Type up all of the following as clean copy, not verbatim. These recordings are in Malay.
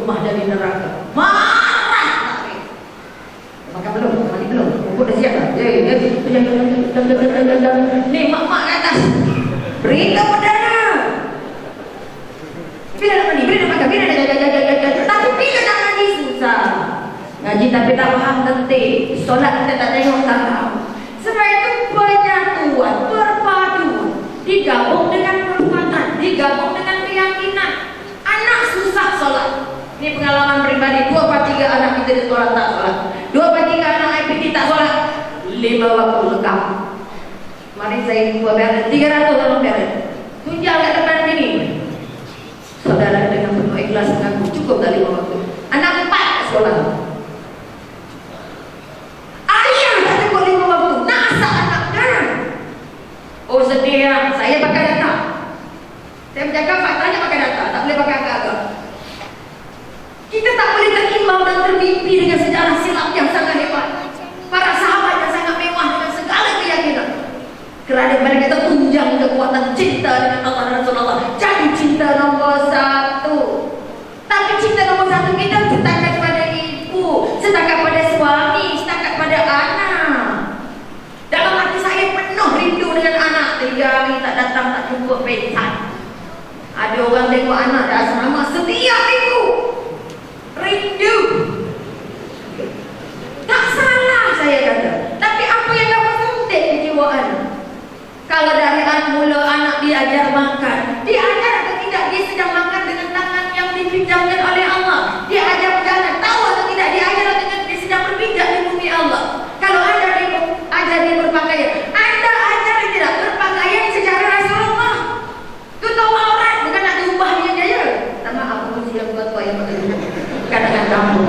rumah dari neraka. Marah. Makan belum? Mandi belum? Buku dah siap dah? Ni mak-mak kat atas. Berita perdana. Bila nak mandi? Bila nak makan? Bila nak jaga. Tapi bila nak mandi susah. Ngaji tapi tak faham tertib. Solat kita tak tengok tak tahu. Sebab itu penyatuan, perpaduan digabung dengan perbuatan, digabung dengan keyakinan. Anak susah solat. Ini pengalaman pribadi. 2/3 anak kita di sekolah tak solat. 2/3 anak IPT tak solat. 5 waktu lengkap. Mari saya buat balance 300 dalam balance. Tunjang kat depan sini. Saudara dengan penuh ikhlas mengaku cukup tak 5 waktu. Anak 4 tak sekolah. Ayah tak cukup 5 waktu. Nak asal anaknya. Oh sedih ya. Saya pakai data. Saya bercakap faktanya pakai data. Tak boleh pakai agak-agak. Kita tak boleh terimbang dan termimpi dengan sejarah silap yang sangat hebat. Para sahabat yang sangat mewah dengan segala keyakinan. Kerana mereka itu tunjang kekuatan cinta dengan Allah dan Rasulullah. Jadi cinta nombor 1. Tapi cinta nombor 1 kita setakat pada ibu, setakat pada suami, setakat pada anak. Dalam hati saya penuh rindu dengan anak. 3 hari tak datang, tak jumpa, pensan. Ada orang tengok anak dah asrama setiap minggu. Rindu. Tak salah saya kata. Tapi apa yang dapat suntik kejiwaan? Kalau dari mula anak diajar makan, diajar atau tidak dia sedang makan dengan tangan yang dipinjamkan oleh Allah. Dia ajar berjalan, tahu atau tidak dia ajar atau tidak dia sedang berpijak di bumi Allah. Kalau anda ajar dia berpakaian, anda ajar dia tidak berpakaian secara Rasulullah. Tutup aurat bukan nak diubah dia jaya. Tak maaf, aku siap tua-tua yang pakai kadang-kadang kamu.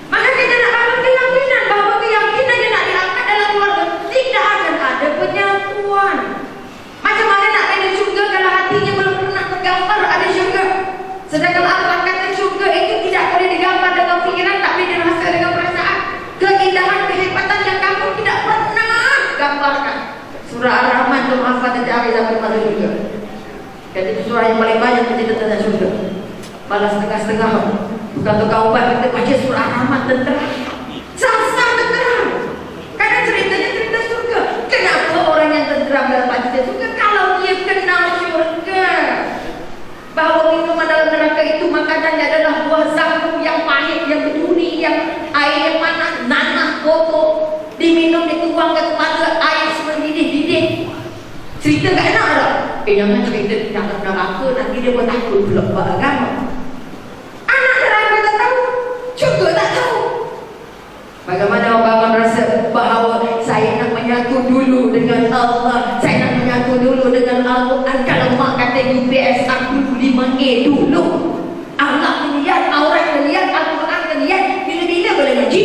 Maka kita nak bangun keyakinan bahawa keyakinan yang nak diangkat dalam keluarga tidak akan ada penyatuan. Macam mana nak ada syurga kalau hatinya belum pernah tergambar ada syurga? Sedangkan Allah kata syurga itu tidak boleh digambar dengan fikiran, tapi dirasa dengan perasaan. Keindahan, kehebatan yang kamu tidak pernah gambarkan. Surah Ar-Rahman tu hafal dari zaman masuk syurga. Dan itu surah yang paling banyak cerita tentang syurga. Balas setengah-setengah. Bukan tukang ubat, kita baca surah Ar-Rahman tentera. Sah-sah tentera. Karena ceritanya cerita syurga. Kenapa orang yang tentera dapat cerita syurga? Kalau dia kenal syurga, bahawa minuman dalam neraka itu makanannya adalah buah zakum yang pahit, yang berduri, yang air yang panas, nanah, kotor, diminum, dituang ke mata, air semendidih-didih. Cerita tak enak tak? Jangan cerita tentang neraka, nanti dia pun takut pula buat agama. Anak neraka tak tahu, syurga tak tahu. Bagaimana orang rasa bahawa saya nak menyatu dulu dengan Allah, saya nak menyatu dulu dengan Al-Quran. Kalau mak kata UPS aku 5A dulu, akhlak kalian, aurat kalian, Al-Quran kalian, bila-bila boleh ngaji.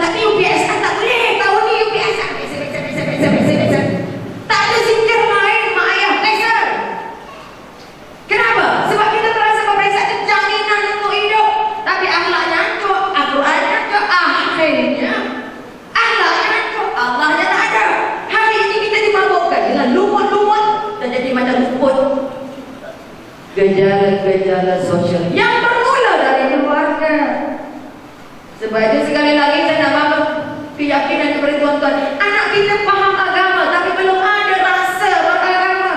Tapi UPS kan tak boleh. Tahun ni UPS kan biasa. Tak ada zikir lain, mak ayah biasa. Kenapa? Sebab kita terasa peperiksaan itu jaminan untuk hidup. Tapi akhlaknya hancur, Al-Qurannya hancur, akhirnya akhlaknya hancur, Allahnya tak ada. Hari ini kita dimabukkan dengan lumut-lumut dan jadi macam rumput. Gejala-gejala sosial yang bermula dari keluarga. Sebab itu sekali lagi saya nak bangun keyakinan kepada tuan-tuan. Anak kita faham agama tapi belum ada rasa beragama.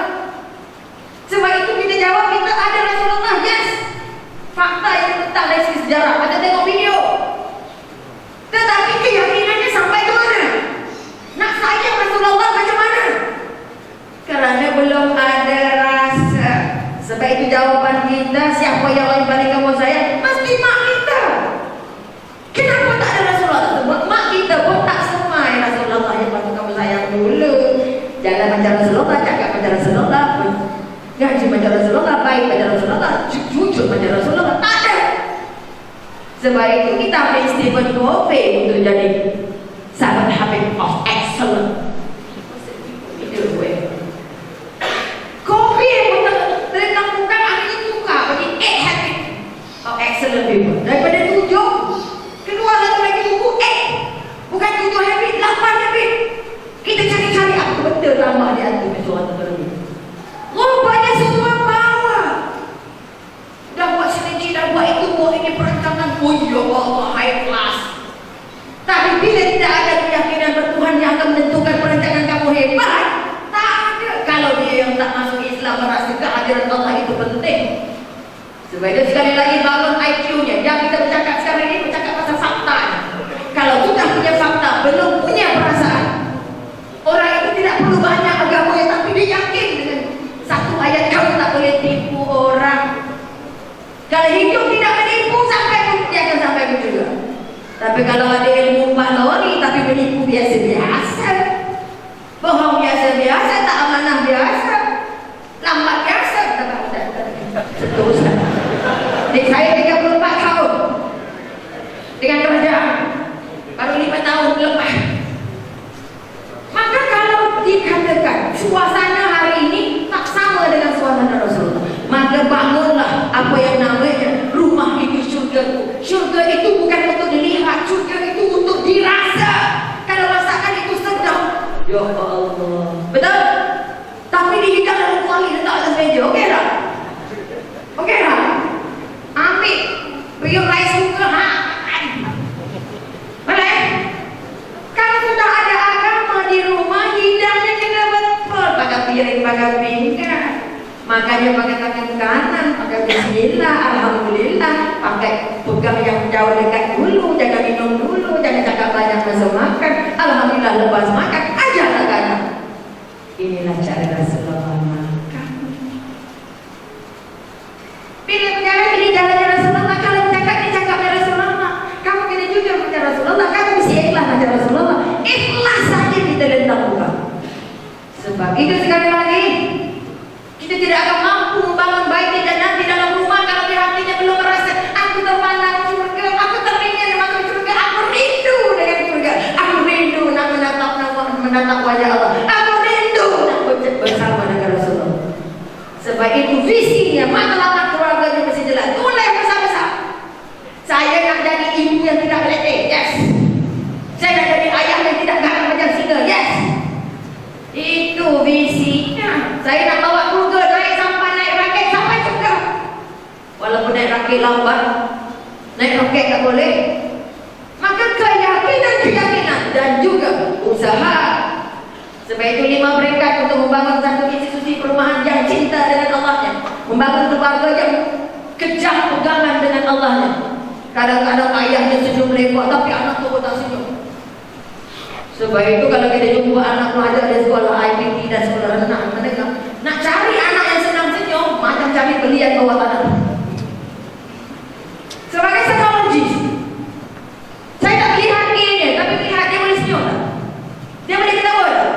Sebab itu kita jawab kita ada Rasulullah. Yes, fakta yang tentang dari segi sejarah. Ada tengok video. Tetapi keyakinannya sampai ke mana? Nak sayang Rasulullah macam mana? Kerana belum ada rasa. Sebab itu jawapan kita, siapa yang paling kamu sayang? Mesti mak kita. Kenapa tak ada Rasulullah tersebut? Mak kita pun tak semai Rasulullah yang patut kamu sayang dulu. Jalan macam Rasulullah, cakap macam Rasulullah, ngaji macam Rasulullah, baik macam Rasulullah, jujur macam Rasulullah. Tak ada. Sebab itu kita ambil Stephen Covey untuk jadi sahabat Habib of Excellence. Covey pun tertentukan akhirnya tukar bagi 8 habit of excellent people. Daripada 7 keluar satu lagi buku 8. Bukan 7 habit, 8 habit. Kita cari-cari apa betul lama di hati seorang tertentu. Rupanya semua bawa penting. Sebab itu sekali lagi bangun IQ-nya. Yang kita bercakap sekarang ini bercakap pasal fakta. Kalau sudah punya fakta, belum punya perasaan, orang itu tidak perlu banyak agama, tapi dia yakin dengan satu ayat, kamu tak boleh tipu orang. Kalau hidup tidak menipu, sampai pun dia akan sampai pun juga. Tapi kalau ada ilmu balori tapi menipu biasa-biasa, bohong biasa-biasa, tak amanah biasa, lambat biasa, seterusnya. Jadi saya 34 tahun dengan kerajaan, baru 5 tahun lepas. Maka kalau dikatakan suasana hari ini tak sama dengan suasana Rasulullah, maka bangunlah apa yang namanya rumah itu syurgaku. Syurga itu bukan untuk dilihat, syurga itu untuk dirasa. Kalau rasakan itu sedang, ya Allah, betul? Tapi dihidangkan kuali letak atas meja, okey tak? Okey tak? Ambil beriuk rice cooker, boleh? Kalau sudah ada agama di rumah, hidangnya kena betul, pakai piring, pakai pinggan. Makanya pakai tangan kanan, pakai bismillah, alhamdulillah, pakai pegang yang jauh dekat dulu, jangan minum dulu, jangan cakap banyak masa makan, alhamdulillah lepas makan, ajarlah kanan. Inilah cara Rasulullah makan. Bila berjalan ini jalannya Rasulullah, kalau cakap ini cakapnya Rasulullah, kamu kena jujur pada Rasulullah, kamu mesti ikhlas pada Rasulullah, ikhlas saja kita lentang muka. Sebab itu sekali lagi, kita tidak akan mampu membangun baik dan nanti dalam rumah kalau di hatinya belum merasa aku terpandang surga, aku teringin masuk surga, aku rindu dengan surga, aku rindu nak menatap wajah Allah, aku rindu nak bersama dengan Rasulullah. Sebab itu visinya, mata keluarganya mesti jelas, tulis bersama-sama. Saya nak jadi ibu yang tidak melete, yes. Saya nak jadi ayah yang tidak garang macam singa, yes. Itu visinya. Saya nak bawa keluarga naik rakit sampai juga. Walaupun naik rakit lambat, naik roket tak boleh. Maka keyakinan dan juga usaha. Sebab itu 5 peringkat untuk membangun satu institusi perumahan yang cinta dengan Allahnya, membangun keluarga yang kejar pegangan dengan Allahnya. Kadang-kadang ayahnya senyum lebar, tapi anak tu tak senyum. Sebab itu kalau kita jumpa anak pelajar di sekolah IPT dan sekolah renang menengah, nak cari anak yang senang senyum, macam cari belian bawah tanah. Sebagai psikologis, saya tak lihat ini, tapi lihat dia boleh senyum tak? Dia boleh ketawa tak?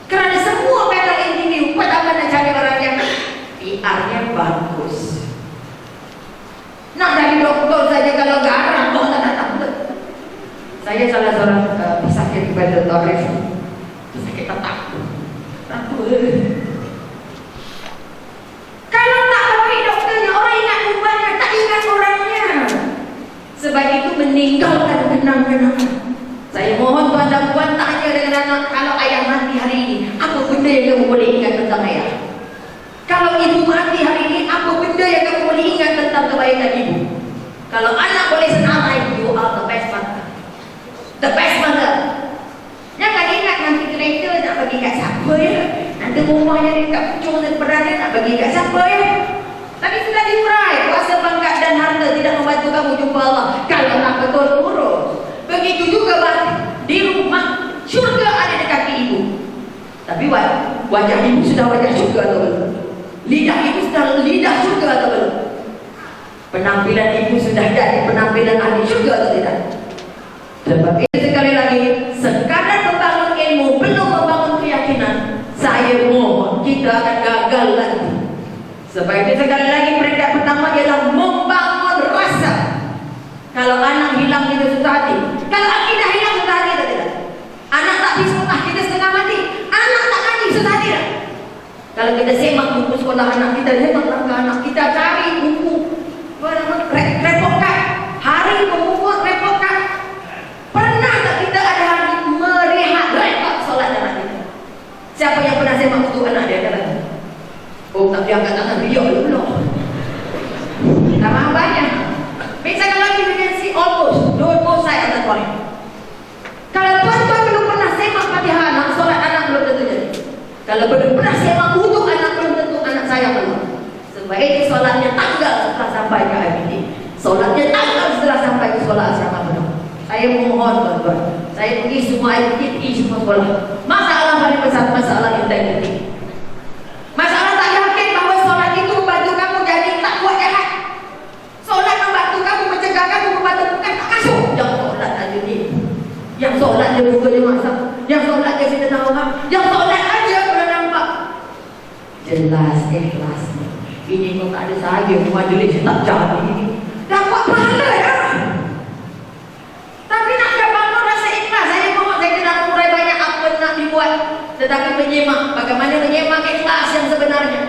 Kerana semua kata individu, pertama nak cari orang yang PR-nya bagus. Nak dari doktor saja kalau garang, kau tak datang. Saya salah seorang pesakit kepada Tarif, pesakit tetap. Kalau tak baik doktornya, orang ingat ubatnya, tak ingat orangnya. Sebab itu meninggalkan kenang-kenangan. Saya mohon tuan dan puan tanya dengan anak, kalau ayah mati hari ini, apa benda yang kamu boleh ingat tentang ayah? Kalau ibu mati hari ini, apa benda yang kamu boleh ingat tentang kebaikan ibu? Kalau anak boleh senarai, you are the best mother. The best mother. Jangan ingat nanti kereta nak bagi kat siapa ya, nanti rumahnya dekat pucung dan berada nak bagi kat siapa ya. Tapi sudah diurai, kuasa pangkat dan harta tidak membantu kamu jumpa Allah kalau nak betul urus. Begitu juga di rumah, syurga ada di kaki ibu. Tapi wajah ibu sudah wajah syurga atau belum? Lidah ibu sudah lidah syurga atau belum? Penampilan ibu sudah jadi penampilan ahli syurga atau tidak? Sebab itu sekali lagi, sekadar membangun ilmu belum membangun keyakinan, saya mohon kita akan gagal nanti. Sebab itu sekali lagi, peringkat pertama ialah membangun rasa. Kalau anak hilang kita susah hati. Kalau akidah hilang susah hati atau tidak? Anak tak pergi sekolah, kita setengah mati. Anak tak ngaji, susah hati tak? Kalau kita semak buku sekolah anak kita, semak langkah anak kita, cari buku report card, hari pembuat report card. Pernah tak kita ada hari merehat repot solat anak kita? Siapa yang pernah semak buku anak dia? Kata, oh tak dia angkat tangan, dia dulu. Ramah banyak. Misalkan lagi dengan si almost saya atas korek. Kalau tuan-tuan belum pernah semak Fatihah anak, solat anak belum tentu jadi. Kalau belum pernah semak wudu anak, belum tentu anak saya belum. Sebab itu solatnya tanggal setelah sampai ke IBD. Solatnya tanggal setelah sampai ke sekolah asrama penuh. Saya mohon tuan-tuan, saya pergi semua IBD, pergi semua sekolah. Masalah paling besar masalah integriti. Masalah tak yakin bahawa solat itu membantu kamu jadi tak kuat jahat. Solat membantu kamu mencegah kamu membantu bukan tak masuk. Yang solat aja ni, yang solat dia buka dia masak, yang solat dia kita tahu ham, yang solat aja boleh nampak. Jelas ikhlas. Ini kau tak ada sahaja majlis tak jadi. Dapat pahala ya. Tapi nak dapat rasa ikhlas. Saya mohon saya kena kurai banyak apa nak dibuat. Tetapi menyemak, bagaimana menyemak ikhlas yang sebenarnya.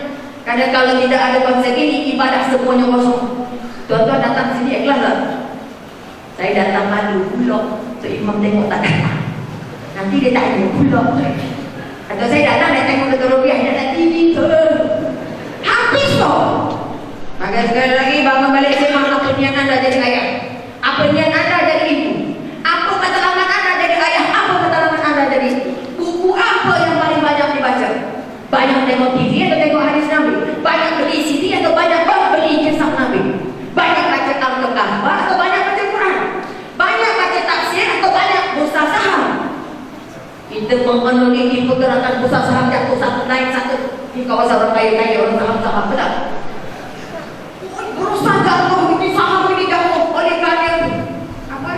Kadang kalau tidak ada konsep ini, ibadah semuanya kosong. Tuan-tuan datang sini ikhlas tak? Saya datang malu, bulok. So imam tengok tak datang. Nanti dia tanya, bulok. Atau saya datang, dia tengok ke Rupiah, dia tak TV ke. Habis kok. Maka sekali lagi bangun balik semak apa niat anda jadi ayah. Apa niat anda jadi ibu. Apa matlamat anda jadi ayah. Apa matlamat anda jadi ibu. Buku apa yang paling banyak dibaca? Banyak tengok TV atau tengok hadis Nabi? Banyak beli CD atau banyak beli kisah Nabi? Banyak baca Al-Kahfah atau banyak baca Quran? Banyak baca tafsir atau banyak bursa saham? Kita meneliti pergerakan bursa saham jatuh satu naik satu di kawasan orang kaya-kaya orang saham-saham betul? Bursa jatuh ini saham ini jatuh oleh kerana apa?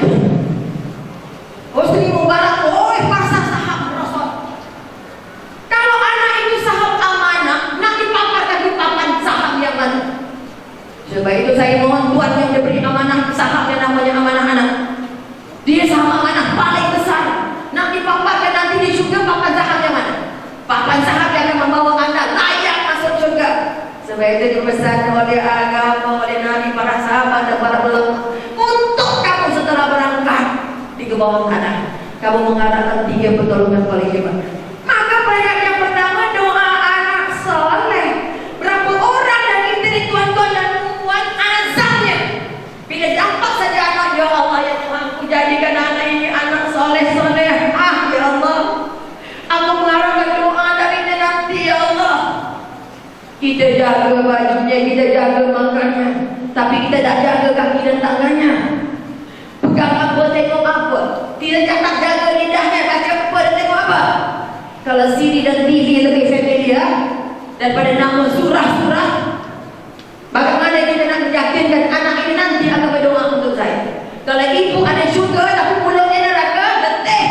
Oh Sri Mubarak, oh pasar saham merosot. Kalau anak itu saham amanah, nak dipaparkan di papan saham yang mana? Sebab itu saya mohon Tuhan yang diberi amanah saham yang namanya amanah anak. Dia saham amanah paling besar. Nak dipaparkan nanti di syurga papan saham yang mana? Papan saham yang akan membawa anda layak masuk syurga. Sebab itu dipesan oleh agama, oleh Nabi, para sahabat dan para ulama untuk kamu setelah berangkat di bawah tanah, kamu mengharapkan 3 pertolongan paling hebat. Maka banyak yang pertama doa anak soleh. Berapa orang dari diri tuan-tuan dan puan azamnya bila dapat saja anak, ya Allah ya Tuhan, ku jadikan anak ini anak soleh-soleh. Ah ya Allah, aku mengharapkan doa darinya nanti ya Allah. Kita jaga bajunya, kita jaga makannya, tapi kita tak jaga kaki dan tangannya. Pegang apa, tengok apa. Tidak tak jaga lidahnya, baca apa dan tengok apa. Kalau CD dan TV lebih familiar daripada nama surah-surah, bagaimana kita nak meyakinkan anak ini nanti akan berdoa untuk saya? Kalau ibu ada syurga tapi mulutnya neraka, letih.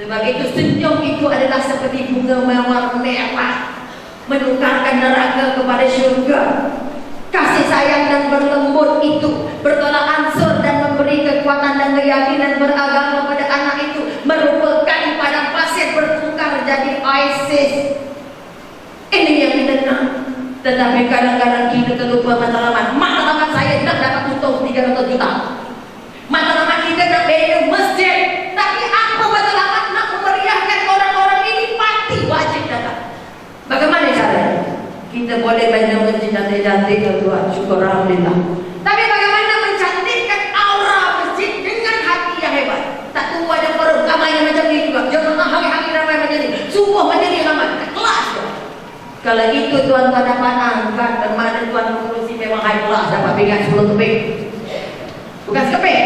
Sebab itu senyum itu adalah seperti bunga mawar merah, menukarkan neraka kepada syurga. Kasih sayang dan berlembut itu bertolak ansur dan memberi kekuatan dan keyakinan beragama pada anak itu merupakan padang pasir bertukar jadi ISIS. Ini yang kita nak. Tetapi kadang-kadang kita terlupa matlamat. Matlamat saya nak dapat untung 300 juta. Matlamat kita nak bina masjid. Tapi apa matlamat nak memeriahkan orang-orang ini mati wajib datang. Bagaimana caranya? Kita boleh banyak masjid cantik-cantik ke Tuhan, syukur alhamdulillah. Tapi bagaimana mencantikkan aura masjid dengan hati yang hebat? Tak tunggu ada perut ramai yang macam ni juga. Jangan hari-hari ramai macam ni. Subuh macam ni ramai. Kelas tu. Kalau itu tuan-tuan dapat angkat, bermakna tuan mengurusi memang high class, dapat pegang 10 keping. Bukan sekeping.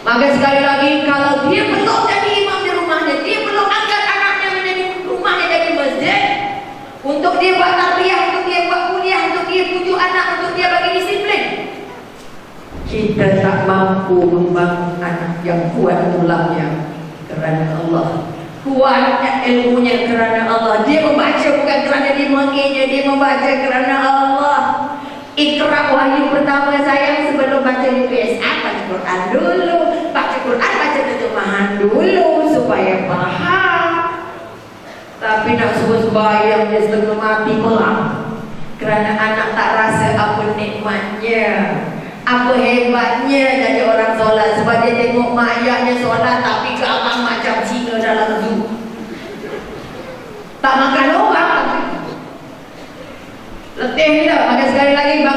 Maka sekali lagi, kalau dia belum jadi imam di rumahnya, dia belum angkat anaknya menjadi rumahnya jadi masjid, untuk dia buat tarbiyah, untuk dia buat kuliah, untuk dia pujuk anak, untuk dia bagi disiplin, kita tak mampu membangun anak yang kuat tulangnya kerana Allah, kuatnya ilmunya kerana Allah. Dia membaca bukan kerana dia menginginnya, dia membaca kerana Allah. Ikra wahyu pertama saya sebelum baca UPSA, baca Quran dulu, baca Quran, baca terjemahan dulu supaya faham. Tapi nak suruh sembahyang dia setengah mati pelang kerana anak tak rasa apa nikmatnya, apa hebatnya jadi orang solat. Sebab dia tengok mak ayahnya solat tapi keabang macam singa dalam zoo, tak makan orang, letih tak. Maka sekali lagi